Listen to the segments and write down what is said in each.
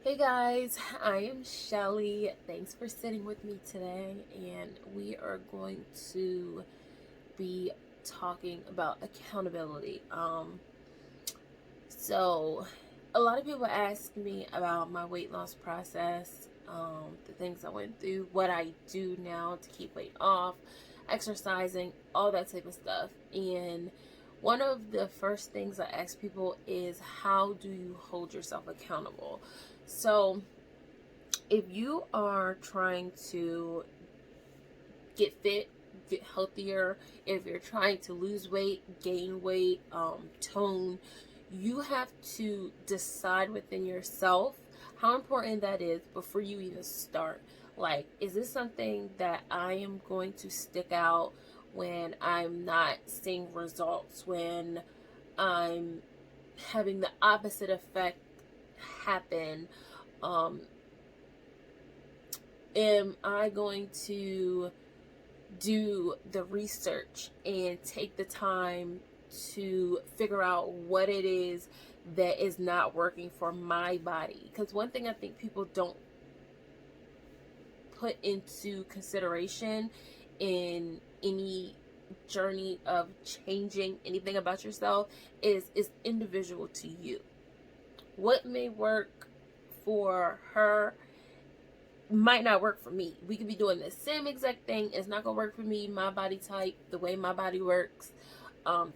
Hey guys, I am Shelly. Thanks for sitting with me today, and we are going to be talking about accountability. So a lot of people ask me about my weight loss process, the things I went through, what I do now to keep weight off, exercising, all that type of stuff. And one of the first things I ask people is, how do you hold yourself accountable? So if you are trying to get fit, get healthier, if you're trying to lose weight, gain weight, tone, you have to decide within yourself how important that is before you even start. Like, is this something that I am going to stick out when I'm not seeing results, when I'm having the opposite effect happen? Um, am I going to do the research and take the time to figure out what it is that is not working for my body? Because one thing I think people don't put into consideration in any journey of changing anything about yourself is individual to you. What may work for her might not work for me. We could be doing the same exact thing. It's not gonna work for me, my body type, the way my body works,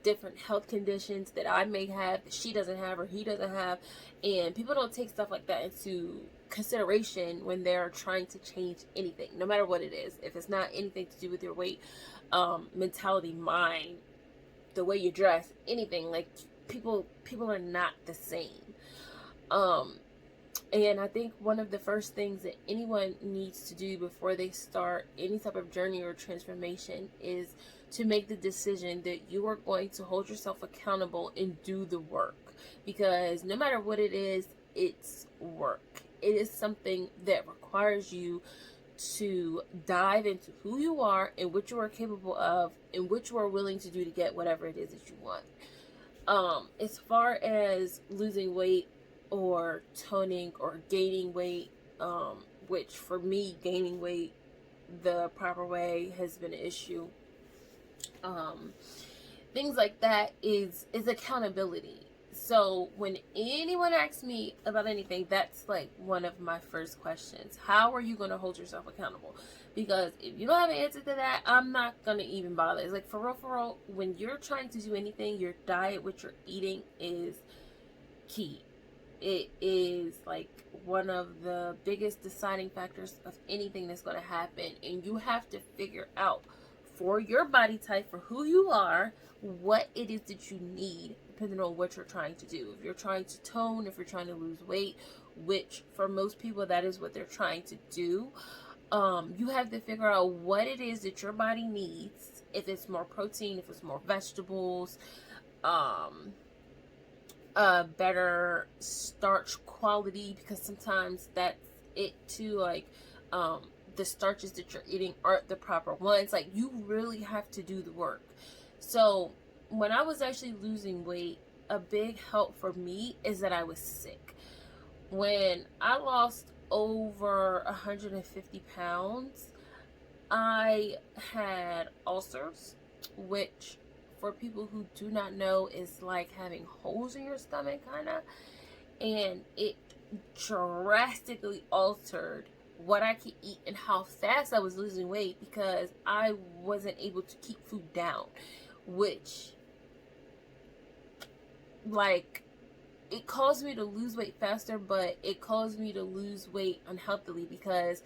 different health conditions that I may have that she doesn't have or he doesn't have. And people don't take stuff like that into consideration when they're trying to change anything, no matter what it is. If it's not anything to do with your weight, mentality, mind, the way you dress, anything, like people are not the same. Um and I think one of the first things that anyone needs to do before they start any type of journey or transformation is to make the decision that you are going to hold yourself accountable and do the work. Because no matter what it is, it's work. It is something that requires you to dive into who you are and what you are capable of and what you are willing to do to get whatever it is that you want. As far as losing weight or toning or gaining weight, which for me, gaining weight the proper way has been an issue. Um, Things like that is accountability. So when anyone asks me about anything, that's like one of my first questions. How are you going to hold yourself accountable? Because if you don't have an answer to that, I'm not going to even bother. It's like, for real, when you're trying to do anything, your diet, what you're eating is key. It is like one of the biggest deciding factors of anything that's going to happen. And you have to figure out for your body type, for who you are, what it is that you need, depending on what you're trying to do. If you're trying to tone, if you're trying to lose weight, which for most people, that is what they're trying to do. You have to figure out what it is that your body needs. If it's more protein, if it's more vegetables, better starch quality, because sometimes that's it too. Like, the starches that you're eating aren't the proper ones. Like, you really have to do the work. So when I was actually losing weight, a big help for me is that I was sick. When I lost over 150 pounds, I had ulcers, which for people who do not know is like having holes in your stomach, kind of. And it drastically altered what I could eat and how fast I was losing weight, because I wasn't able to keep food down, which, like, it caused me to lose weight faster, but it caused me to lose weight unhealthily, because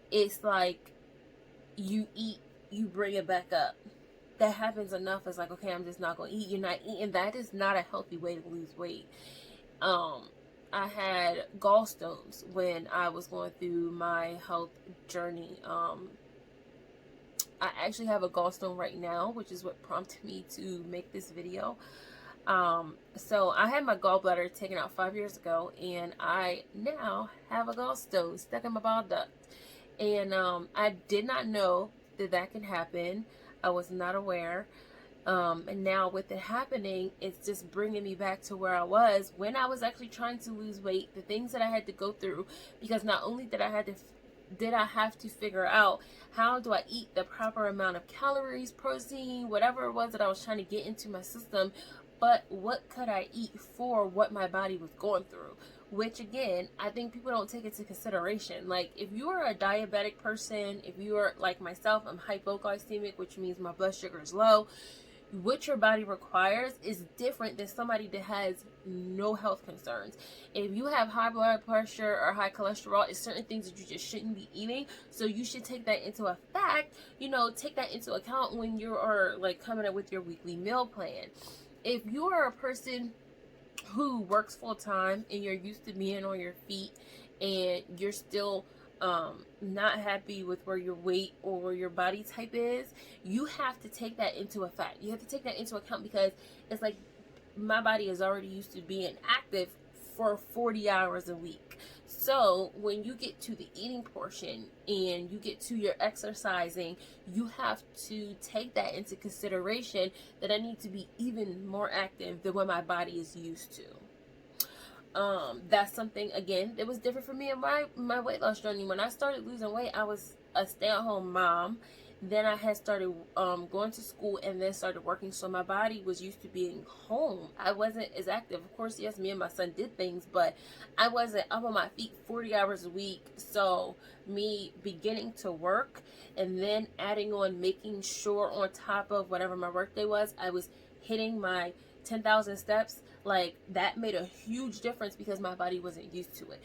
it's like you eat, you bring it back up. That happens enough. It's like, okay, I'm just not gonna eat. You're not eating. That is not a healthy way to lose weight. um I had gallstones when I was going through my health journey. I actually have a gallstone right now, which is what prompted me to make this video. So I had my gallbladder taken out 5 years ago, and I now have a gallstone stuck in my bile duct. And I did not know that that could happen. I was not aware. And now with it happening, it's just bringing me back to where I was when I was actually trying to lose weight, the things that I had to go through, because not only did I have to figure out how do I eat the proper amount of calories, protein, whatever it was that I was trying to get into my system, but what could I eat for what my body was going through? Which again, I think people don't take into consideration. Like, if you are a diabetic person, if you are like myself, I'm hypoglycemic, which means my blood sugar is low. What your body requires is different than somebody that has no health concerns. If you have high blood pressure or high cholesterol, it's certain things that you just shouldn't be eating. So you should take that into take that into account when you are like coming up with your weekly meal plan. If you are a person who works full time and you're used to being on your feet and you're still not happy with where your weight or where your body type is, you have to take that into effect. You have to take that into account, because it's like my body is already used to being active for 40 hours a week. So when you get to the eating portion and you get to your exercising, you have to take that into consideration, that I need to be even more active than what my body is used to. That's something, again, that was different for me in my weight loss journey. When I started losing weight, I was a stay-at-home mom. Then I had started going to school and then started working, so my body was used to being home. I wasn't as active. Of course, yes, me and my son did things, but I wasn't up on my feet 40 hours a week. So me beginning to work and then adding on making sure on top of whatever my workday was, I was hitting my 10,000 steps. Like, that made a huge difference because my body wasn't used to it.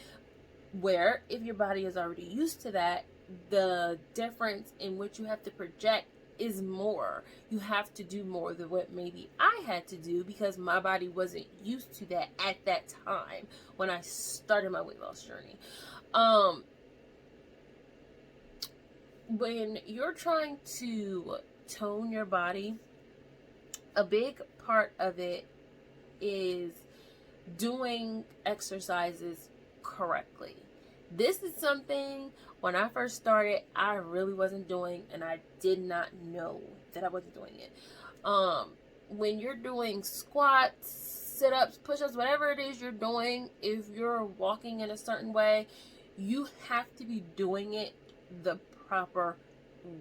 Where if your body is already used to that, the difference in what you have to project is more. You have to do more than what maybe I had to do, because my body wasn't used to that at that time when I started my weight loss journey. When you're trying to tone your body, a big part of it is doing exercises correctly. This is something, when I first started, I really wasn't doing, and I did not know that I wasn't doing it. When you're doing squats, sit-ups, push-ups, whatever it is you're doing, if you're walking in a certain way, you have to be doing it the proper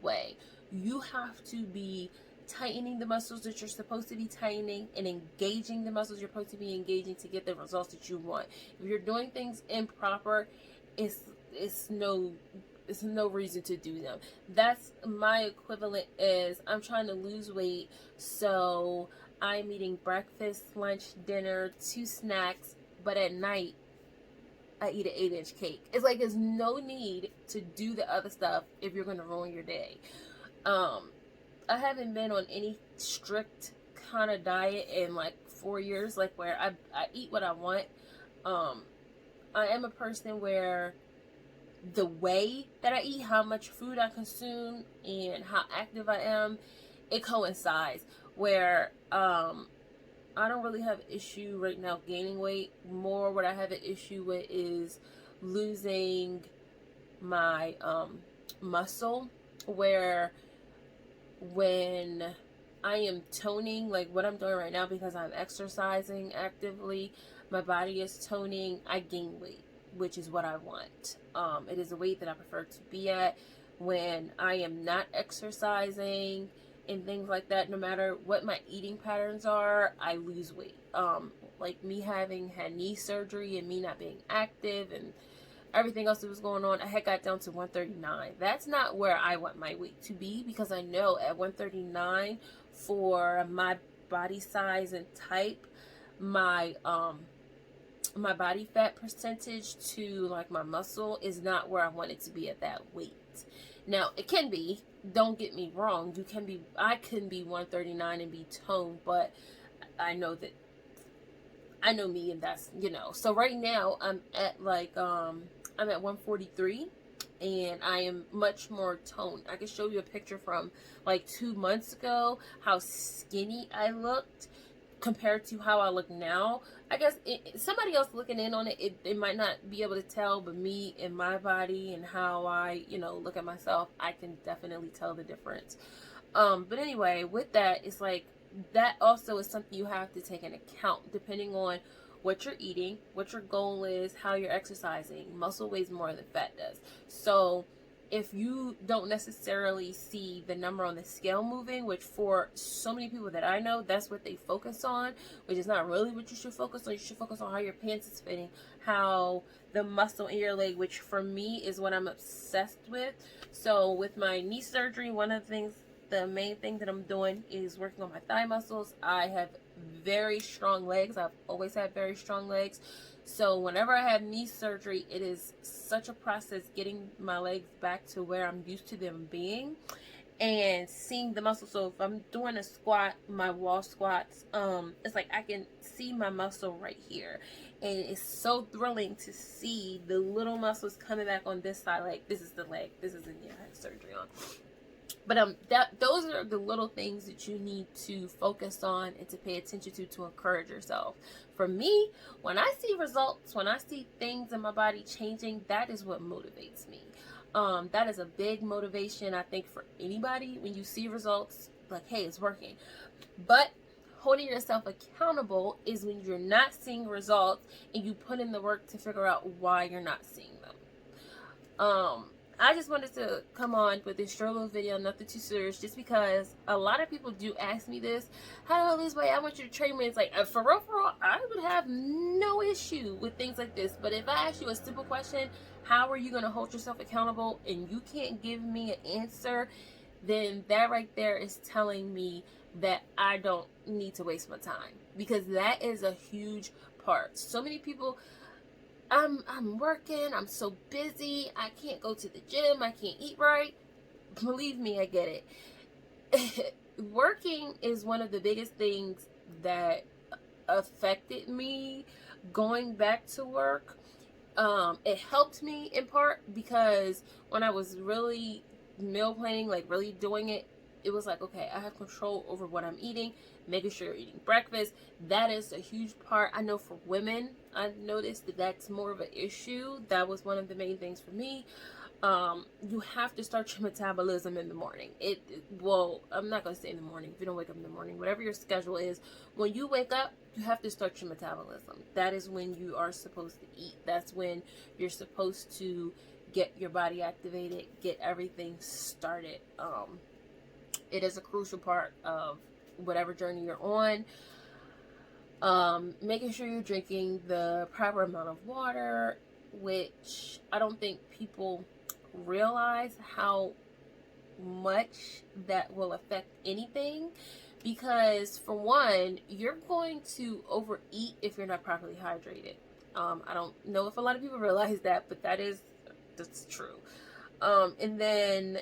way. You have to be tightening the muscles that you're supposed to be tightening and engaging the muscles you're supposed to be engaging to get the results that you want. If you're doing things improper, it's no reason to do them. That's my equivalent is, I'm trying to lose weight, so I'm eating breakfast, lunch, dinner, 2 snacks, but at night I eat an 8-inch cake. It's like there's no need to do the other stuff if you're going to ruin your day. I haven't been on any strict kind of diet in like 4 years, like where I eat what I want. I am a person where the way that I eat, how much food I consume, and how active I am, it coincides. Where I don't really have an issue right now gaining weight. More what I have an issue with is losing my muscle, where when I am toning, like what I'm doing right now, because I'm exercising actively, my body is toning, I gain weight, which is what I want. It is a weight that I prefer to be at. When I am not exercising and things like that, no matter what my eating patterns are, I lose weight. Like me having had knee surgery and me not being active and everything else that was going on, I had got down to 139. That's not where I want my weight to be, because I know at 139, for my body size and type, my my body fat percentage to like my muscle is not where I want it to be at that weight. Now it can be, don't get me wrong, I can be 139 and be toned, but I know me, and that's, so right now I'm at I'm at 143 and I am much more toned. I can show you a picture from like 2 months ago, how skinny I looked compared to how I look now. I guess somebody else looking in on it, it might not be able to tell, but me and my body and how I, look at myself, I can definitely tell the difference. But anyway, with that, it's like that also is something you have to take into account depending on what you're eating, what your goal is, how you're exercising. Muscle weighs more than fat does. So if you don't necessarily see the number on the scale moving, which for so many people that I know, that's what they focus on, which is not really what you should focus on. You should focus on how your pants is fitting, how the muscle in your leg, which for me is what I'm obsessed with. So with my knee surgery, one of the things, the main thing that I'm doing is working on my thigh muscles. I have very strong legs. I've always had very strong legs. So whenever I have knee surgery, it is such a process getting my legs back to where I'm used to them being and seeing the muscle. So if I'm doing a squat, my wall squats, it's like I can see my muscle right here. And it's so thrilling to see the little muscles coming back on this side. Like, this is the leg. This is the knee I had surgery on. But those are the little things that you need to focus on and to pay attention to encourage yourself. For me, when I see results, when I see things in my body changing, that is what motivates me. That is a big motivation, I think, for anybody. When you see results, like, hey, it's working. But holding yourself accountable is when you're not seeing results and you put in the work to figure out why you're not seeing them. I just wanted to come on with this short little video, nothing too serious, just because a lot of people do ask me this. How do I lose weight? I want you to train me. It's like, for real, I would have no issue with things like this. But if I ask you a simple question, how are you going to hold yourself accountable, and you can't give me an answer, then that right there is telling me that I don't need to waste my time. Because that is a huge part. So many people... I'm working, I'm so busy, I can't go to the gym, I can't eat right. Believe me, I get it. Working is one of the biggest things that affected me going back to work. It helped me in part because when I was really meal planning, like really doing it, it was like, okay, I have control over what I'm eating, making sure you're eating breakfast. That is a huge part. I know for women, I noticed that that's more of an issue. That was one of the main things for me. You have to start your metabolism in the morning. Well, I'm not going to say in the morning. If you don't wake up in the morning, whatever your schedule is, when you wake up, you have to start your metabolism. That is when you are supposed to eat. That's when you're supposed to get your body activated, get everything started. It is a crucial part of whatever journey you're on. Making sure you're drinking the proper amount of water, which I don't think people realize how much that will affect anything. Because for one, you're going to overeat if you're not properly hydrated. I don't know if a lot of people realize that, but that's true. And then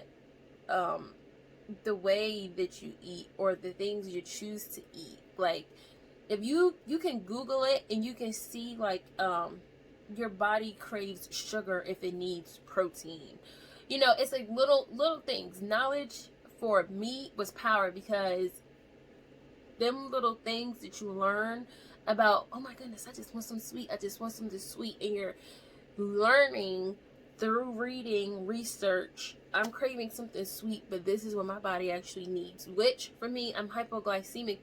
the way that you eat or the things you choose to eat, like if you can Google it and you can see like your body craves sugar if it needs protein. You know, it's like little things. Knowledge for me was power, because them little things that you learn about, oh my goodness, I just want some sweet, I just want something sweet, and you're learning through reading, research, I'm craving something sweet, but this is what my body actually needs. Which, for me, I'm hypoglycemic.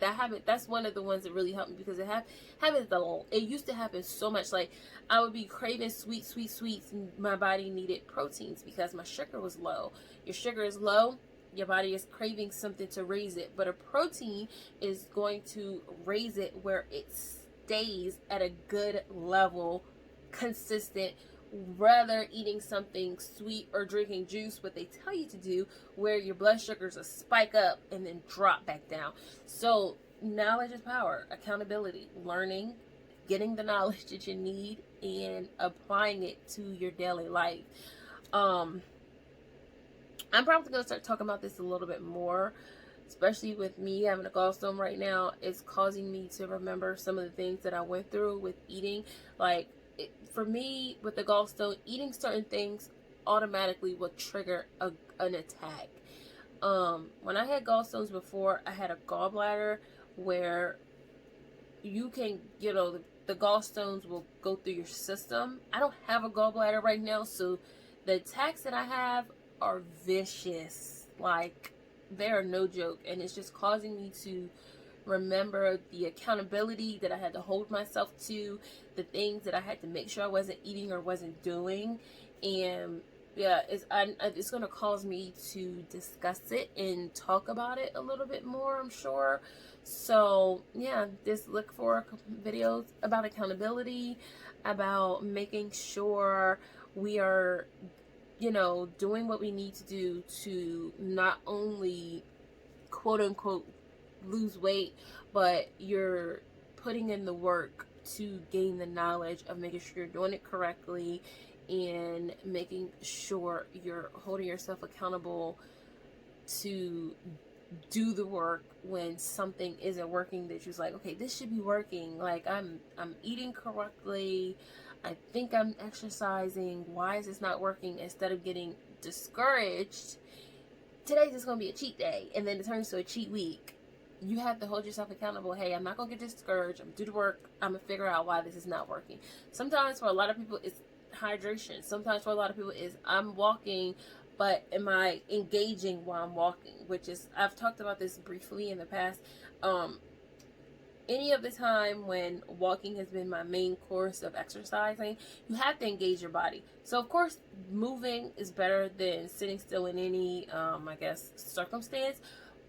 That's one of the ones that really helped me, because it used to happen so much. Like, I would be craving sweets, and my body needed proteins because my sugar was low. Your sugar is low, your body is craving something to raise it. But a protein is going to raise it where it stays at a good level, consistent, rather eating something sweet or drinking juice, what they tell you to do, where your blood sugars will spike up and then drop back down. So knowledge is power. Accountability, learning, getting the knowledge that you need and applying it to your daily life. I'm probably going to start talking about this a little bit more, especially with me having a gallstone right now. It's causing me to remember some of the things that I went through with eating. Like, for me, with the gallstone, eating certain things automatically will trigger an attack. When I had gallstones before, I had a gallbladder where you can, the gallstones will go through your system. I don't have a gallbladder right now, so the attacks that I have are vicious. Like, they are no joke, and it's just causing me to remember the accountability that I had to hold myself to, the things that I had to make sure I wasn't eating or wasn't doing. And yeah, it's going to cause me to discuss it and talk about it a little bit more, I'm sure. So yeah, just look for videos about accountability, about making sure we are, you know, doing what we need to do to not only quote unquote lose weight, but you're putting in the work to gain the knowledge of making sure you're doing it correctly and making sure you're holding yourself accountable to do the work when something isn't working, that you're like, okay, this should be working. Like I'm eating correctly, I think I'm exercising, why is this not working? Instead of getting discouraged, today's just gonna be a cheat day, and then it turns to a cheat week. You have to hold yourself accountable. Hey, I'm not gonna get discouraged. I'm gonna do the work. I'm gonna figure out why this is not working. Sometimes for a lot of people it's hydration. Sometimes for a lot of people is I'm walking, but am I engaging while I'm walking? Which is, I've talked about this briefly in the past. Any of the time when walking has been my main course of exercising, you have to engage your body. So of course, moving is better than sitting still in any, I guess, circumstance.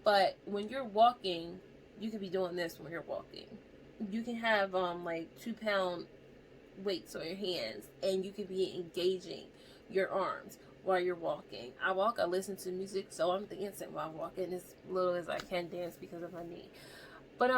But when you're walking, you can be doing this when you're walking. You can have like 2-pound weights on your hands, and you can be engaging your arms while you're walking. I listen to music, so I'm dancing while I'm walking as little as I can dance because of my knee. But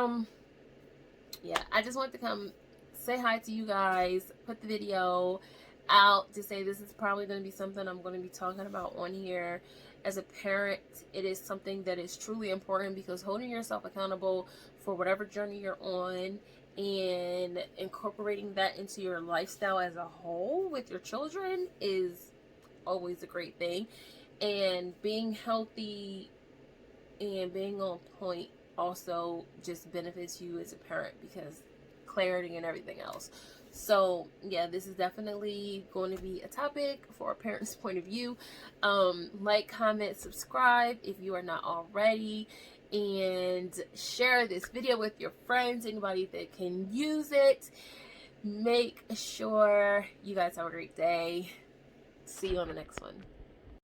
yeah, I just wanted to come say hi to you guys, put the video out to say this is probably going to be something I'm going to be talking about on here. As a parent, it is something that is truly important, because holding yourself accountable for whatever journey you're on and incorporating that into your lifestyle as a whole with your children is always a great thing. And being healthy and being on point also just benefits you as a parent, because clarity and everything else. So yeah, this is definitely going to be a topic for a parent's point of view. Like, comment, subscribe if you are not already, and share this video with your friends, anybody that can use it. Make sure you guys have a great day. See you on the next one.